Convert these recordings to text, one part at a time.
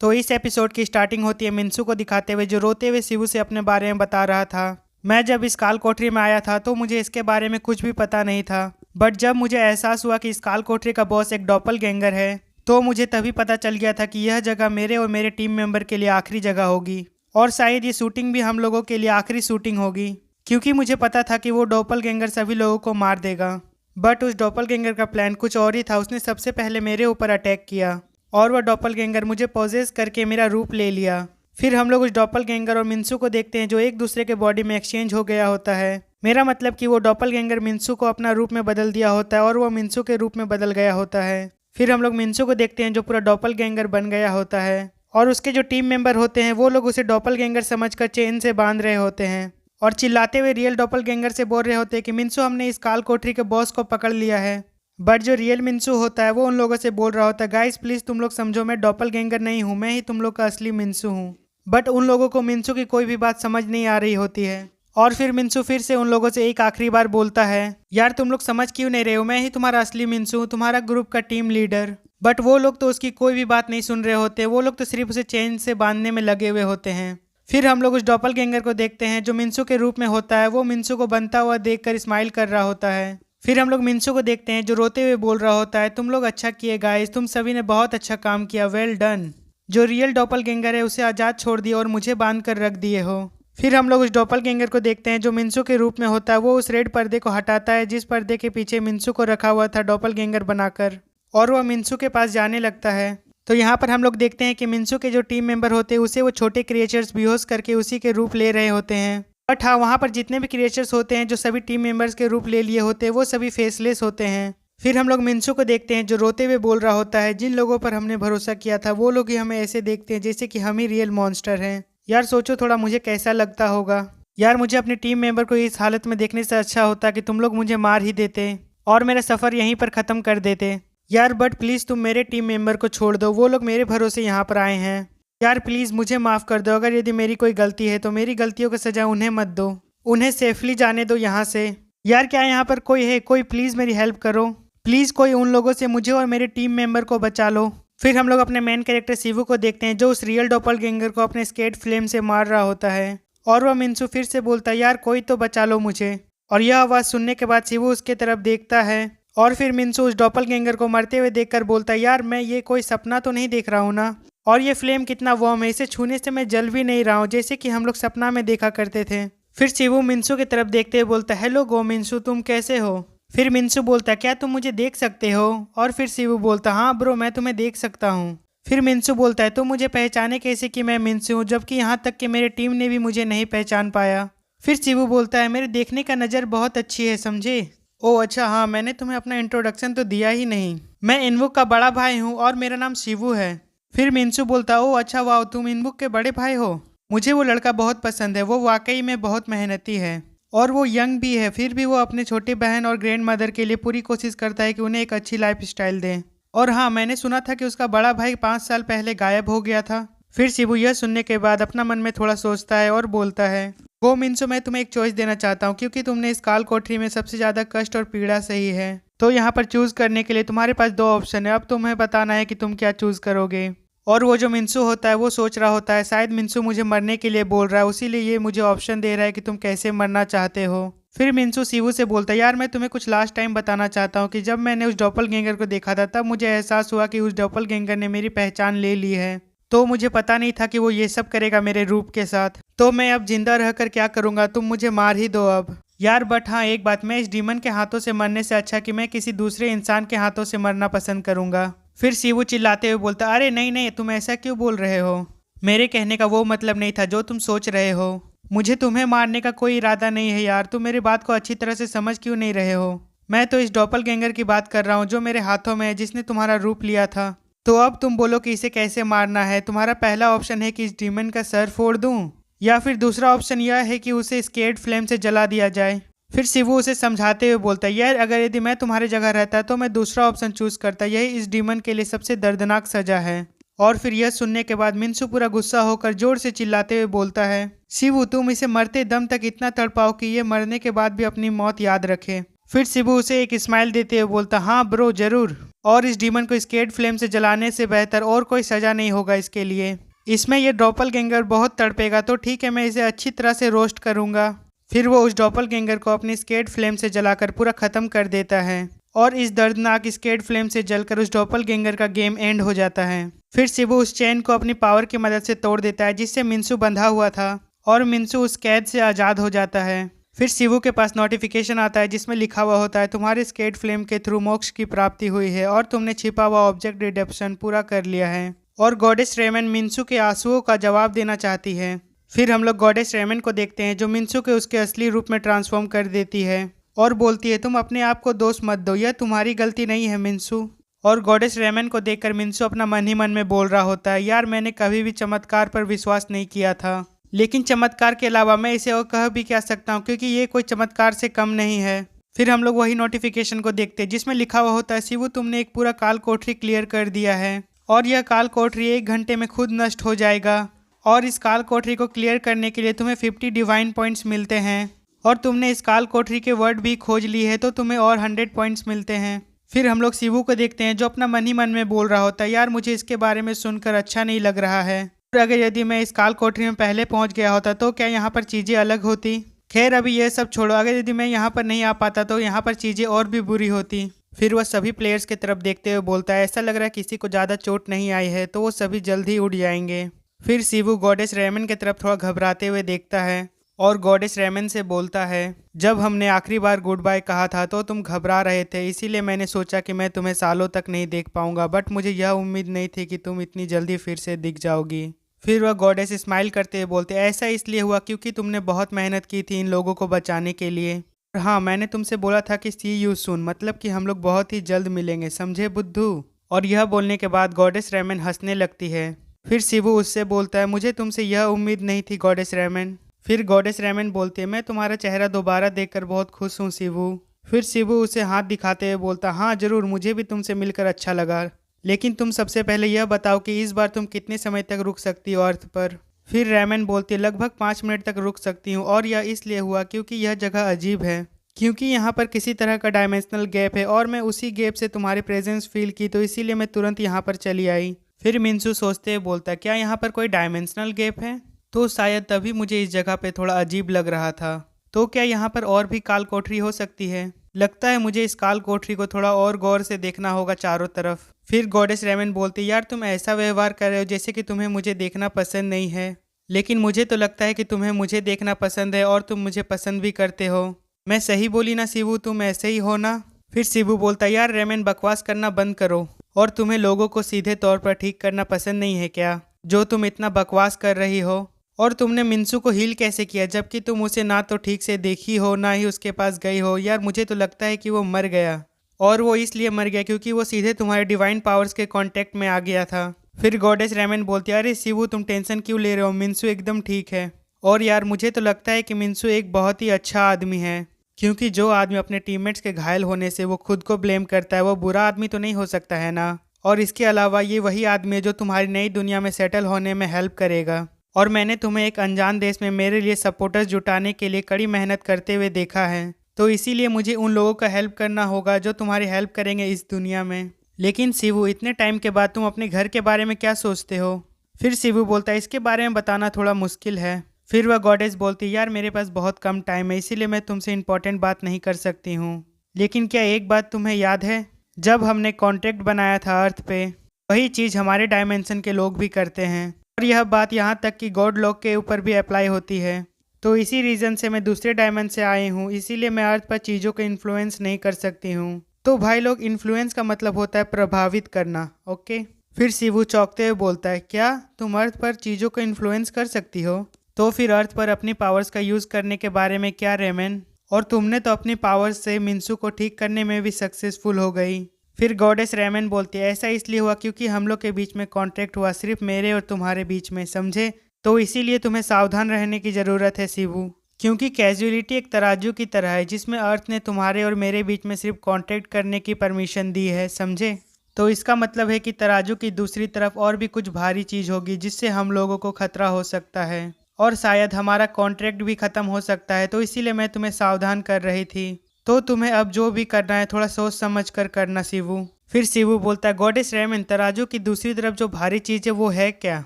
तो इस एपिसोड की स्टार्टिंग होती है मिन्सू को दिखाते हुए जो रोते हुए शिवू से अपने बारे में बता रहा था। मैं जब इस काल कोठरी में आया था तो मुझे इसके बारे में कुछ भी पता नहीं था, बट जब मुझे एहसास हुआ कि इस काल कोठरी का बॉस एक डॉपलगैंगर है तो मुझे तभी पता चल गया था कि यह जगह मेरे और मेरे टीम मेंबर के लिए आखिरी जगह होगी और शायद ये शूटिंग भी हम लोगों के लिए आखिरी शूटिंग होगी, क्योंकि मुझे पता था कि वो डॉपलगैंगर सभी लोगों को मार देगा। बट उस डॉपलगैंगर का प्लान कुछ और ही था। उसने सबसे पहले मेरे ऊपर अटैक किया और वह डॉपलगैंगर मुझे पॉजेस करके मेरा रूप ले लिया। फिर हम लोग उस डॉपलगैंगर और मिन्सू को देखते हैं जो एक दूसरे के बॉडी में एक्सचेंज हो गया होता है। मेरा मतलब कि वो डॉपलगैंगर मिन्सू को अपना रूप में बदल दिया होता है और वो मिन्सू के रूप में बदल गया होता है। फिर हम लोग मिन्सू को देखते हैं जो पूरा डॉपलगैंगर बन गया होता है और उसके जो टीम मेंबर होते हैं वो लोग उसे डॉपलगैंगर समझकर चेन से बांध रहे होते हैं और चिल्लाते हुए रियल डॉपलगैंगर से बोल रहे होते हैं कि मिन्सू, हमने इस काल कोठरी के बॉस को पकड़ लिया है। बट जो रियल मिन्सू होता है वो उन लोगों से बोल रहा होता है, गाइस प्लीज तुम लोग समझो, मैं डॉपलगैंगर नहीं हूँ, मैं ही तुम लोग का असली मिन्सू हूँ। बट उन लोगों को मिन्सू की कोई भी बात समझ नहीं आ रही होती है और फिर मिन्सू फिर से उन लोगों से एक आखिरी बार बोलता है, यार तुम लोग समझ क्यों नहीं रहे हो, मैं ही तुम्हारा असली मिन्सू हूँ, तुम्हारा ग्रुप का टीम लीडर। बट वो लोग तो उसकी कोई भी बात नहीं सुन रहे होते, वो लोग तो सिर्फ उसे चेन से बांधने में लगे हुए होते हैं। फिर हम लोग उस डॉपलगैंगर को देखते हैं जो मिन्सू के रूप में होता है। वो मिन्सू को बनता हुआ देखकर स्माइल कर रहा होता है। फिर हम लोग मिन्सू को देखते हैं जो रोते हुए बोल रहा होता है, तुम लोग अच्छा किए गाइस, तुम सभी ने बहुत अच्छा काम किया, वेल डन। जो रियल डॉपलगैंगर है उसे आज़ाद छोड़ दिया और मुझे बांध कर रख दिए हो। फिर हम लोग उस डॉपलगैंगर को देखते हैं जो मिन्सू के रूप में होता है। वो उस रेड पर्दे को हटाता है जिस पर्दे के पीछे मिन्सू को रखा हुआ था डॉपलगैंगर बनाकर, और वह मिन्सू के पास जाने लगता है। तो यहाँ पर हम लोग देखते हैं कि मिन्सू के जो टीम मेंबर होते हैं उसे वो छोटे क्रिएचर्स बेहोश करके उसी के रूप ले रहे होते हैं। बट हाँ, वहाँ पर जितने भी क्रिएचर्स होते हैं जो सभी टीम मेंबर्स के रूप ले लिए होते हैं वो सभी फेसलेस होते हैं। फिर हम लोग मिन्सू को देखते हैं जो रोते हुए बोल रहा होता है, जिन लोगों पर हमने भरोसा किया था वो लोग ही हमें ऐसे देखते हैं जैसे कि हम ही रियल मॉन्स्टर हैं। यार सोचो थोड़ा मुझे कैसा लगता होगा। यार मुझे अपने टीम मेंबर को इस हालत में देखने से अच्छा होता कि तुम लोग मुझे मार ही देते और मेरा सफ़र यहीं पर ख़त्म कर देते। यार बट प्लीज़ तुम मेरे टीम मेंबर को छोड़ दो, वो लोग मेरे भरोसे यहाँ पर आए हैं। यार प्लीज़ मुझे माफ़ कर दो, अगर यदि मेरी कोई गलती है तो मेरी गलतियों की सज़ा उन्हें मत दो, उन्हें सेफली जाने दो यहाँ से। यार क्या यहाँ पर कोई है, कोई प्लीज़ मेरी हेल्प करो, प्लीज़ कोई उन लोगों से मुझे और मेरे टीम मेंबर को बचा लो। फिर हम लोग अपने मेन कैरेक्टर शिवू को देखते हैं जो उस रियल डॉपलगैंगर को अपने स्केट फ्लेम से मार रहा होता है और वह मिन्सू फिर से बोलता है, यार कोई तो बचा लो मुझे। और यह आवाज़ सुनने के बाद शिवू उसके तरफ देखता है और फिर मिन्सू उस डॉपलगैंगर को मरते हुए देखकर बोलता है, यार मैं ये कोई सपना तो नहीं देख रहा हूँ ना, और ये फ्लेम कितना वार्म है, इसे छूने से मैं जल भी नहीं रहा हूँ जैसे कि हम लोग सपना में देखा करते थे। फिर शिवू मिन्सू की तरफ देखते हुए बोलता है, हेलो गो मिन्सू, तुम कैसे हो। फिर मिन्सू बोलता है, क्या तुम मुझे देख सकते हो। और फिर शिवू बोलता है, हाँ ब्रो मैं तुम्हें देख सकता हूँ। फिर मिन्सू बोलता है, तो मुझे पहचाने कैसे कि मैं मिन्सू हूँ, जबकि यहाँ तक कि मेरे टीम ने भी मुझे नहीं पहचान पाया। फिर शिवू बोलता है, मेरे देखने का नज़र बहुत अच्छी है समझे। ओह अच्छा हाँ, मैंने तुम्हें अपना इंट्रोडक्शन तो दिया ही नहीं, मैं इनवुक का बड़ा भाई हूँ और मेरा नाम शिवू है। फिर मिन्सू बोलता है, ओह अच्छा वाह, तुम इनवुक के बड़े भाई हो, मुझे वो लड़का बहुत पसंद है, वो वाकई में बहुत मेहनती है और वो यंग भी है। फिर भी वो अपने छोटी बहन और ग्रैंड मदर के लिए पूरी कोशिश करता है कि उन्हें एक अच्छी लाइफ स्टाइल दें। और हाँ, मैंने सुना था कि उसका बड़ा भाई 5 साल पहले गायब हो गया था। फिर शिवू यह सुनने के बाद अपना मन में थोड़ा सोचता है और बोलता है, वो मिन्सू मैं तुम्हें एक चॉइस देना चाहता हूँ, क्योंकि तुमने इस काल कोठरी में सबसे ज़्यादा कष्ट और पीड़ा सही है, तो यहाँ पर चूज़ करने के लिए तुम्हारे पास 2 ऑप्शन है, अब तुम्हें बताना है कि तुम क्या चूज़ करोगे। और वो जो मिन्सू होता है वो सोच रहा होता है, शायद मिन्सू मुझे मरने के लिए बोल रहा है, उसीलिए ये मुझे ऑप्शन दे रहा है कि तुम कैसे मरना चाहते हो। फिर मिन्सू शिवू से बोलता है, यार मैं तुम्हें कुछ लास्ट टाइम बताना चाहता हूँ कि जब मैंने उस डॉपलगैंगर को देखा था तब मुझे एहसास हुआ कि उस डॉपलगैंगर ने मेरी पहचान ले ली है, तो मुझे पता नहीं था कि वो ये सब करेगा मेरे रूप के साथ, तो मैं अब जिंदा रहकर क्या करूंगा, तुम मुझे मार ही दो अब। यार बट हाँ एक बात, मैं इस डीमन के हाथों से मरने से अच्छा कि मैं किसी दूसरे इंसान के हाथों से मरना पसंद करूंगा। फिर शिवू चिल्लाते हुए बोलता, अरे नहीं नहीं, तुम ऐसा क्यों बोल रहे हो, मेरे कहने का वो मतलब नहीं था जो तुम सोच रहे हो, मुझे तुम्हें मारने का कोई इरादा नहीं है। यार तुम मेरी बात को अच्छी तरह से समझ क्यों नहीं रहे हो, मैं तो इस डॉपलगैंगर की बात कर रहा हूँ जो मेरे हाथों में है, जिसने तुम्हारा रूप लिया था। तो अब तुम बोलो कि इसे कैसे मारना है। तुम्हारा पहला ऑप्शन है कि इस डीमन का सर फोड़ दूं, या फिर दूसरा ऑप्शन यह है कि उसे स्केड फ्लेम से जला दिया जाए। फिर शिवू उसे समझाते हुए बोलता है, यार अगर यदि मैं तुम्हारी जगह रहता तो मैं दूसरा ऑप्शन चूज करता, यही इस डीमन के लिए सबसे दर्दनाक सजा है। और फिर यह सुनने के बाद मिन्सू पूरा गुस्सा होकर जोर से चिल्लाते हुए बोलता है, शिवू तुम इसे मरते दम तक इतना तड़पाओ कि ये मरने के बाद भी अपनी मौत याद रखे। फिर शिबू उसे एक स्माइल देते हुए बोलता, हाँ ब्रो जरूर। और इस डीमन को स्केट फ्लेम से जलाने से बेहतर और कोई सजा नहीं होगा इसके लिए। इसमें ये डॉपलगैंगर बहुत तड़पेगा, तो ठीक है मैं इसे अच्छी तरह से रोस्ट करूंगा। फिर वो उस डॉपलगैंगर को अपनी स्केट फ्लेम से जलाकर पूरा खत्म कर देता है और इस दर्दनाक स्केट फ्लेम से जलकर उस डॉपलगैंगर का गेम एंड हो जाता है। फिर शिबू उस चेन को अपनी पावर की मदद से तोड़ देता है जिससे मिन्सू बंधा हुआ था और मिन्सू उस कैद से आज़ाद हो जाता है। फिर शिबू के पास नोटिफिकेशन आता है जिसमें लिखा हुआ होता है, तुम्हारे स्केट फ्लेम के थ्रू मोक्ष की प्राप्ति हुई है और तुमने छिपा हुआ ऑब्जेक्ट रिडम्पशन पूरा कर लिया है। और गॉडेस रेमन मिन्सू के आंसुओं का जवाब देना चाहती है। फिर हम लोग गॉडेस रेमन को देखते हैं जो मिन्सू के उसके असली रूप में ट्रांसफॉर्म कर देती है और बोलती है, तुम अपने आप को दोष मत दो, यह तुम्हारी गलती नहीं है मिन्सू। और गॉडेस रेमन को देखकर मिन्सू अपना मन ही मन में बोल रहा होता है, यार मैंने कभी भी चमत्कार पर विश्वास नहीं किया था, लेकिन चमत्कार के अलावा मैं इसे और कह भी क्या सकता हूँ क्योंकि ये कोई चमत्कार से कम नहीं है। फिर हम लोग वही नोटिफिकेशन को देखते हैं जिसमें लिखा हुआ होता है, शिवू तुमने एक पूरा काल कोठरी क्लियर कर दिया है और यह काल कोठरी 1 घंटे में खुद नष्ट हो जाएगा और इस काल कोठरी को क्लियर करने के लिए तुम्हें 50 डिवाइन पॉइंट्स मिलते हैं और तुमने इस काल कोठरी के वर्ड भी खोज ली है तो तुम्हें और 100 पॉइंट्स मिलते हैं। फिर हम लोग शिवू को देखते हैं जो अपना मन ही मन में बोल रहा होता है, यार मुझे इसके बारे में सुनकर अच्छा नहीं लग रहा है और अगर यदि मैं इस काल कोठरी में पहले पहुंच गया होता तो क्या यहाँ पर चीज़ें अलग होती। खैर अभी ये सब छोड़ो, अगर यदि मैं यहाँ पर नहीं आ पाता तो यहाँ पर चीज़ें और भी बुरी होती। फिर वह सभी प्लेयर्स की तरफ देखते हुए बोलता है, ऐसा लग रहा है किसी को ज़्यादा चोट नहीं आई है तो वो सभी जल्द ही उड़ जाएंगे। फिर शिवू गॉडेस रेमन की तरफ थोड़ा घबराते हुए देखता है और गॉडेस रेमन से बोलता है, जब हमने आखिरी बार गुड बाय कहा था तो तुम घबरा रहे थे, इसीलिए मैंने सोचा कि मैं तुम्हें सालों तक नहीं देख पाऊंगा, बट मुझे यह उम्मीद नहीं थी कि तुम इतनी जल्दी फिर से दिख जाओगी। फिर वह गॉडेस स्माइल करते हुए बोलते, ऐसा इसलिए हुआ क्योंकि तुमने बहुत मेहनत की थी इन लोगों को बचाने के लिए। हाँ, मैंने तुमसे बोला था कि सी यू सून, मतलब कि हम लोग बहुत ही जल्द मिलेंगे, समझे बुद्धू। और यह बोलने के बाद गॉडेस रेमन हंसने लगती है। फिर शिवू उससे बोलता है, मुझे तुमसे यह उम्मीद नहीं थी गॉडेस रेमन। फिर गॉडेस रेमन बोलती है, मैं तुम्हारा चेहरा दोबारा देखकर बहुत खुश हूँ शिवू। फिर शिवू उसे हाथ दिखाते हुए बोलता, हाँ जरूर, मुझे भी तुमसे मिलकर अच्छा लगा, लेकिन तुम सबसे पहले यह बताओ कि इस बार तुम कितने समय तक रुक सकती हो अर्थ पर। फिर रेमन बोलती है, लगभग 5 मिनट तक रुक सकती हूँ और यह इसलिए हुआ क्योंकि यह जगह अजीब है, क्योंकि यहाँ पर किसी तरह का डायमेंशनल गैप है और मैं उसी गैप से तुम्हारी प्रेजेंस फील की तो इसीलिए मैं तुरंत यहाँ पर चली आई। फिर मिन्सू सोचते हुए बोलता है, क्या यहाँ पर कोई डायमेंशनल गैप है? तो शायद तभी मुझे इस जगह पे थोड़ा अजीब लग रहा था। तो क्या यहाँ पर और भी काल कोठरी हो सकती है? लगता है मुझे इस काल कोठरी को थोड़ा और गौर से देखना होगा चारों तरफ। फिर गॉडेस रेमन बोलती, यार तुम ऐसा व्यवहार कर रहे हो जैसे कि तुम्हें मुझे देखना पसंद नहीं है, लेकिन मुझे तो लगता है कि तुम्हें मुझे देखना पसंद है और तुम मुझे पसंद भी करते हो। मैं सही बोली ना शिवू, तुम ऐसे ही हो ना? फिर शिवू बोलता, यार रेमन बकवास करना बंद करो, और तुम्हें लोगों को सीधे तौर पर ठीक करना पसंद नहीं है क्या, जो तुम इतना बकवास कर रही हो? और तुमने मिन्सू को हील कैसे किया जबकि तुम उसे ना तो ठीक से देखी हो ना ही उसके पास गई हो? यार मुझे तो लगता है कि वो मर गया, और वो इसलिए मर गया क्योंकि वो सीधे तुम्हारे डिवाइन पावर्स के कांटेक्ट में आ गया था। फिर गॉडेस रेमन बोलती है, अरे शिवू तुम टेंशन क्यों ले रहे हो, मिन्सू एकदम ठीक है। और यार मुझे तो लगता है कि मिन्सू एक बहुत ही अच्छा आदमी है, क्योंकि जो आदमी अपने टीममेट्स के घायल होने से वो खुद को ब्लेम करता है वो बुरा आदमी तो नहीं हो सकता है ना। और इसके अलावा ये वही आदमी है जो तुम्हारी नई दुनिया में सेटल होने में हेल्प करेगा, और मैंने तुम्हें एक अनजान देश में मेरे लिए सपोर्टर्स जुटाने के लिए कड़ी मेहनत करते हुए देखा है, तो इसीलिए मुझे उन लोगों का हेल्प करना होगा जो तुम्हारी हेल्प करेंगे इस दुनिया में। लेकिन शिवू, इतने टाइम के बाद तुम अपने घर के बारे में क्या सोचते हो? फिर शिवू बोलता है, इसके बारे में बताना थोड़ा मुश्किल है। फिर वह गॉडेस बोलती है, यार मेरे पास बहुत कम टाइम है इसीलिए मैं तुमसे इंपॉर्टेंट बात नहीं कर सकती हूँ, लेकिन क्या एक बात तुम्हें याद है, जब हमने कॉन्ट्रैक्ट बनाया था अर्थ पे, वही चीज़ हमारे डायमेंशन के लोग भी करते हैं, और यह बात यहाँ तक कि गॉड लोग के ऊपर भी अप्लाई होती है। तो इसी रीज़न से मैं दूसरे डायमेंशन से आई हूँ, इसीलिए मैं अर्थ पर चीज़ों को इन्फ्लुएंस नहीं कर सकती हूँ। तो भाई लोग, इन्फ्लुएंस का मतलब होता है प्रभावित करना, ओके। फिर शिवू चौंकते हुए बोलता है, क्या तुम अर्थ पर चीज़ों को इन्फ्लुएंस कर सकती हो? तो फिर अर्थ पर अपनी पावर्स का यूज़ करने के बारे में क्या रेमन? और तुमने तो अपनी पावर्स से मिन्सू को ठीक करने में भी सक्सेसफुल हो गई। फिर गॉडेस रेमन बोलती है, ऐसा इसलिए हुआ क्योंकि हम लोग के बीच में कॉन्ट्रैक्ट हुआ, सिर्फ मेरे और तुम्हारे बीच में, समझे? तो इसीलिए तुम्हें सावधान रहने की ज़रूरत है शिवू, क्योंकि कैजुअलिटी एक तराजू की तरह है जिसमें अर्थ ने तुम्हारे और मेरे बीच में सिर्फ कॉन्ट्रैक्ट करने की परमिशन दी है, समझे? तो इसका मतलब है कि तराजू की दूसरी तरफ और भी कुछ भारी चीज़ होगी जिससे हम लोगों को खतरा हो सकता है, और शायद हमारा कॉन्ट्रैक्ट भी ख़त्म हो सकता है, तो इसीलिए मैं तुम्हें सावधान कर रही थी। तो तुम्हें अब जो भी करना है थोड़ा सोच समझ कर करना शिवू। फिर शिवू बोलता है, गॉडेस रेमन, तराजू की दूसरी तरफ जो भारी चीज है वो है क्या?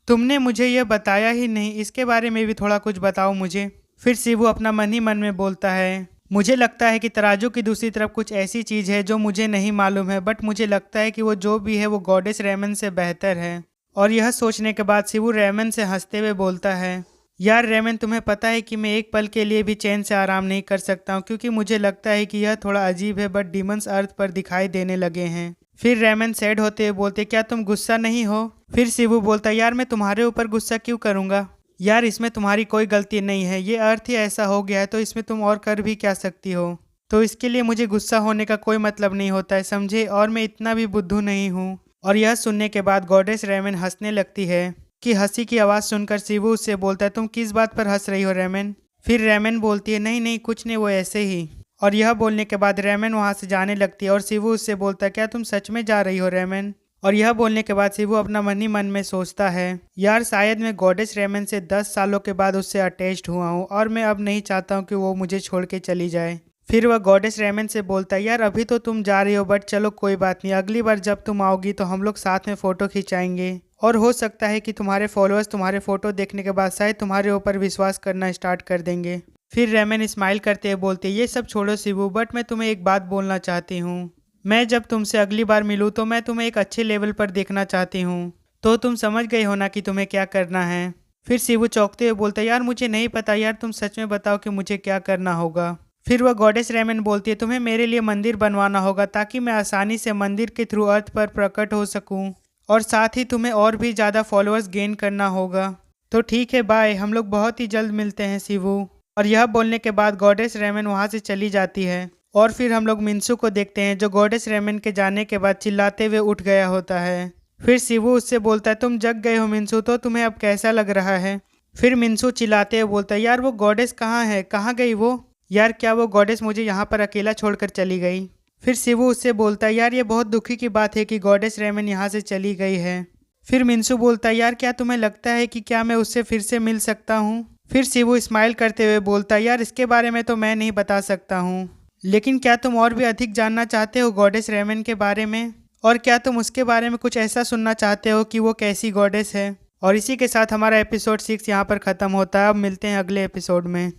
तुमने मुझे यह बताया ही नहीं, इसके बारे में भी थोड़ा कुछ बताओ मुझे। फिर शिवू अपना मन ही मन में बोलता है, मुझे लगता है कि तराजू की दूसरी तरफ कुछ ऐसी चीज है जो मुझे नहीं मालूम है, बट मुझे लगता है कि वो जो भी है वो गॉडेस रेमन से बेहतर है। और यह सोचने के बाद शिवू रेमन से हंसते हुए बोलता है, यार रेमन, तुम्हें पता है कि मैं एक पल के लिए भी चैन से आराम नहीं कर सकता हूँ, क्योंकि मुझे लगता है कि यह थोड़ा अजीब है, बट डीमंस अर्थ पर दिखाई देने लगे हैं। फिर रेमन सैड होते हुए बोलते, क्या तुम गुस्सा नहीं हो? फिर शिवू बोलता, यार मैं तुम्हारे ऊपर गुस्सा क्यों करूंगा? यार इसमें तुम्हारी कोई गलती नहीं है, ये अर्थ ही ऐसा हो गया है, तो इसमें तुम और कर भी क्या सकती हो? तो इसके लिए मुझे गुस्सा होने का कोई मतलब नहीं होता है, समझे? और मैं इतना भी बुद्धू नहीं हूँ। और यह सुनने के बाद गॉडेस रेमन हंसने लगती है कि हंसी की आवाज़ सुनकर शिवू उससे बोलता है, तुम किस बात पर हंस रही हो रेमन? फिर रेमन बोलती है, नहीं नहीं कुछ नहीं, वो ऐसे ही। और यह बोलने के बाद रेमन वहाँ से जाने लगती है और शिवू उससे बोलता है, क्या तुम सच में जा रही हो रेमन? और यह बोलने के बाद शिवू अपना मन ही मन में सोचता है, यार शायद मैं गॉडेस रेमन से 10 सालों के बाद उससे अटैच्ड हुआ हूँ और मैं अब नहीं चाहता हूँ कि वो मुझे छोड़ के चली जाए। फिर वह गॉडेस रेमन से बोलता है, यार अभी तो तुम जा रही हो, बट चलो कोई बात नहीं, अगली बार जब तुम आओगी तो हम लोग साथ में फ़ोटो खिंचाएंगे और हो सकता है कि तुम्हारे फॉलोअर्स तुम्हारे फ़ोटो देखने के बाद शायद तुम्हारे ऊपर विश्वास करना स्टार्ट कर देंगे। फिर रेमन स्माइल करते हुए बोलते, ये सब छोड़ो शिवू, बट मैं तुम्हें एक बात बोलना चाहती हूँ। मैं जब तुमसे अगली बार मिलूँ तो मैं तुम्हें एक अच्छे लेवल पर देखना चाहती हूँ, तो तुम समझ गई हो ना कि तुम्हें क्या करना है? फिर शिवू चौंकते हुए बोलता है, यार मुझे नहीं पता, यार तुम सच में बताओ कि मुझे क्या करना होगा। फिर वह गॉडेस रेमन बोलती है, तुम्हें मेरे लिए मंदिर बनवाना होगा ताकि मैं आसानी से मंदिर के थ्रू अर्थ पर प्रकट हो सकूं, और साथ ही तुम्हें और भी ज़्यादा फॉलोअर्स गेन करना होगा। तो ठीक है, बाय, हम लोग बहुत ही जल्द मिलते हैं शिवू। और यह बोलने के बाद गॉडेस रेमन वहाँ से चली जाती है और फिर हम लोग मिंसू को देखते हैं जो गॉडेस रेमन के जाने के बाद चिल्लाते हुए उठ गया होता है। फिर शिवू उससे बोलता है, तुम जग गए हो मिंसू, तो तुम्हें अब कैसा लग रहा है? फिर मिंसू चिल्लाते हुए बोलता है, यार वो गॉडेस कहाँ है, कहाँ गई वो? यार क्या वो गॉडेस मुझे यहाँ पर अकेला छोड़कर चली गई? फिर शिवू उससे बोलता है, यार ये बहुत दुखी की बात है कि गॉडेस रेमन यहाँ से चली गई है। फिर मिंसू बोलता है, यार क्या तुम्हें लगता है कि क्या मैं उससे फिर से मिल सकता हूँ? फिर शिवू स्माइल करते हुए बोलता है, यार इसके बारे में तो मैं नहीं बता सकता हूँ, लेकिन क्या तुम और भी अधिक जानना चाहते हो गॉडेस रेमन के बारे में? और क्या तुम उसके बारे में कुछ ऐसा सुनना चाहते हो कि वो कैसी गॉडेस है? और इसी के साथ हमारा एपिसोड 6 यहाँ पर ख़त्म होता है। अब मिलते हैं अगले एपिसोड में।